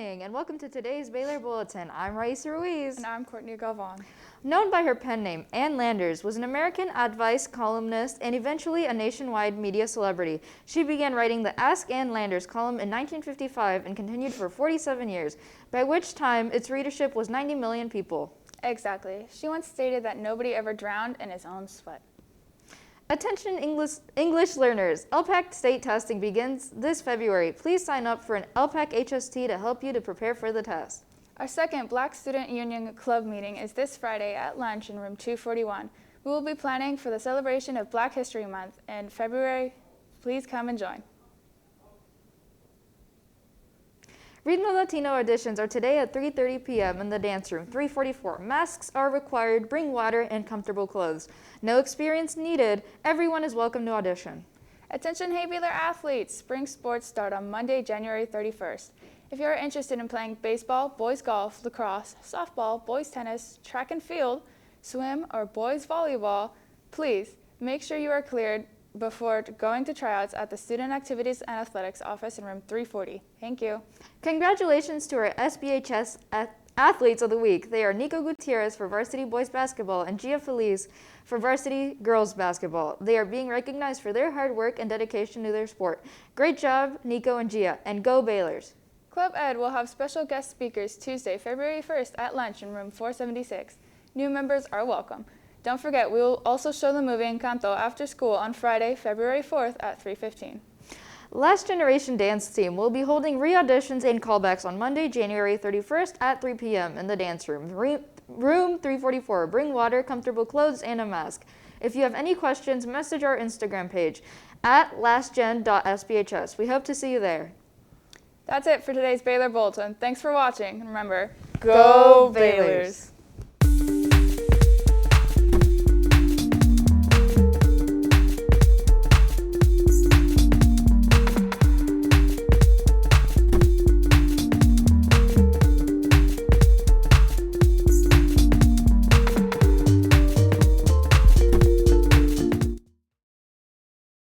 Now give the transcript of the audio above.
morning, and welcome to today's Baler Bulletin. I'm Raisa Ruiz. And I'm Courtney Galvan. Known by her pen name, Ann Landers was an American advice columnist and eventually a nationwide media celebrity. She began writing the Ask Ann Landers column in 1955 and continued for 47 years, by which time its readership was 90 million people. Exactly. She once stated that nobody ever drowned in his own sweat. Attention English learners, LPAC state testing begins this February. Please sign up for an LPAC HST to help you to prepare for the test. Our second Black Student Union Club meeting is this Friday at lunch in room 241. We will be planning for the celebration of Black History Month in February. Please come and join. Regional Latino auditions are today at 3:30 p.m. in the dance room, 344. Masks are required, bring water and comfortable clothes. No experience needed, everyone is welcome to audition. Attention Hey Baler athletes, spring sports start on Monday, January 31st. If you are interested in playing baseball, boys golf, lacrosse, softball, boys tennis, track and field, swim, or boys volleyball, please make sure you are cleared before going to tryouts at the Student Activities and Athletics office in room 340. Thank you. Congratulations to our SBHS Athletes of the Week. They are Nico Gutierrez for varsity boys basketball and Gia Feliz for varsity girls basketball. They are being recognized for their hard work and dedication to their sport. Great job, Nico and Gia, and go Balers. Club Ed will have special guest speakers Tuesday, February 1st at lunch in room 476. New members are welcome. Don't forget, we will also show the movie Encanto after school on Friday, February 4th at 3:15. Last Generation Dance Team will be holding re-auditions and callbacks on Monday, January 31st at 3 p.m. in the dance room, room 344. Bring water, comfortable clothes, and a mask. If you have any questions, message our Instagram page at lastgen.sbhs. We hope to see you there. That's it for today's Baler Bulletin. Thanks for watching. And remember, go Balers!